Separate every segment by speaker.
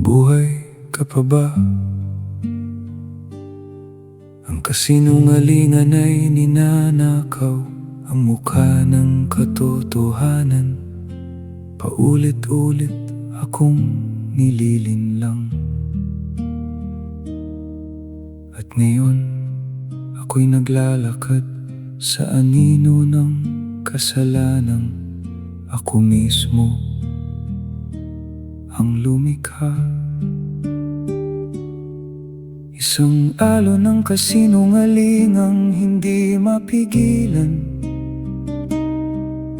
Speaker 1: Buhay ka pa ba? Ang kasinungalingan ay ninanakaw ang mukha ng katotohanan. Paulit-ulit akong nililinlang. At ngayon ako'y naglalakad sa anino ng kasalanang ako mismo ang lumikha. Isang alon ng kasinungalingang hindi mapigilan.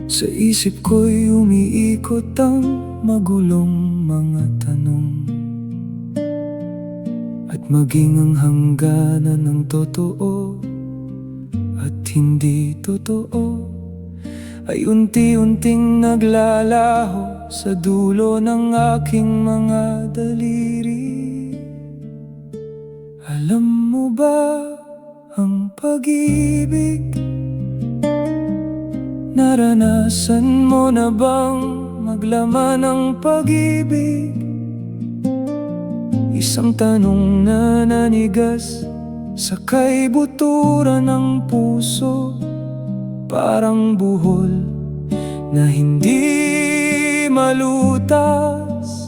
Speaker 1: Sa isip ko'y umiikot ang magulong mga tanong. At maging ang hangganan ng totoo at hindi totoo ay unti-unting naglalaho sa dulo ng aking mga daliri. Alam mo ba ang pag-ibig? Naranasan mo na bang maglaman ng pag-ibig? Isang tanong na nanigas sa kaibuturan ng puso, parang buhol na hindi malutas.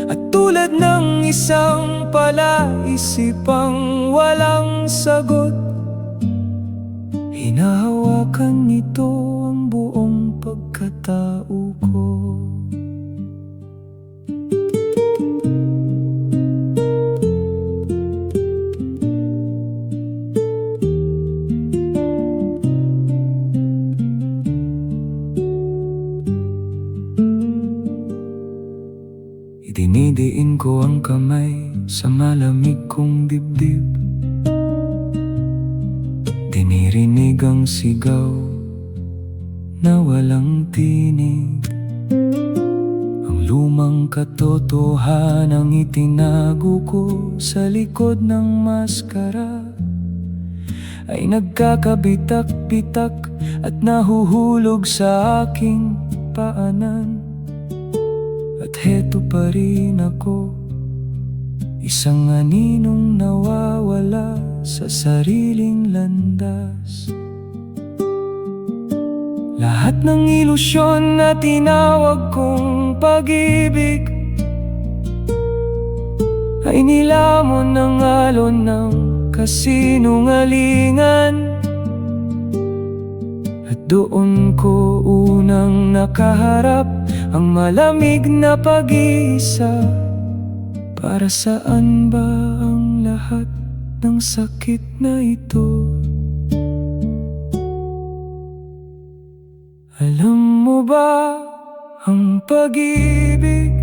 Speaker 1: At tulad ng isang palaisipang walang sagot, hinahawakan nito ang buong pagkatao ko. Idinidiin ko ang kamay sa malamig kong dibdib. Dinirinig ang sigaw na walang tinig. Ang lumang katotohanang itinago ko sa likod ng maskara ay nagkakabitak-bitak at nahuhulog sa aking paanan. At heto pa rin ako, isang aninong nawawala sa sariling landas. Lahat ng ilusyon na tinawag kong pag-ibig ay nilamon ng alon ng kasinungalingan. At doon ko unang nakaharap ang malamig na pag-iisa. Para saan ba ang lahat ng sakit na ito? Alam mo ba ang pag-ibig?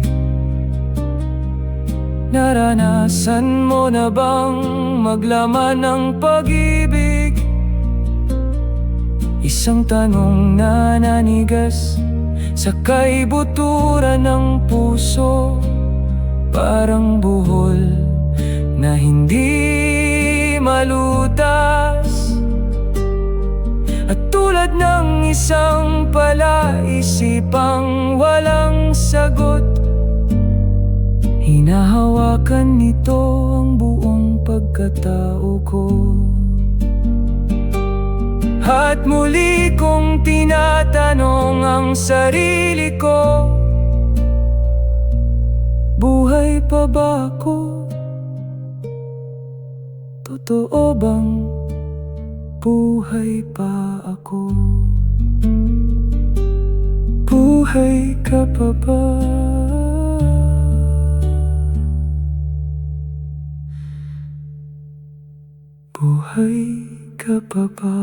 Speaker 1: Naranasan mo na bang maglaman ng pag-ibig? Isang tanong na nanigas sa kaibuturan ng puso, parang buhol na hindi malutas. At tulad ng isang palaisipang walang sagot, hinahawakan nito ang buong pagkatao ko. At muli kong tinatanong ang sarili ko, buhay pa ba ako? Totoo bang buhay pa ako? Buhay ka pa ba? Buhay ka pa ba?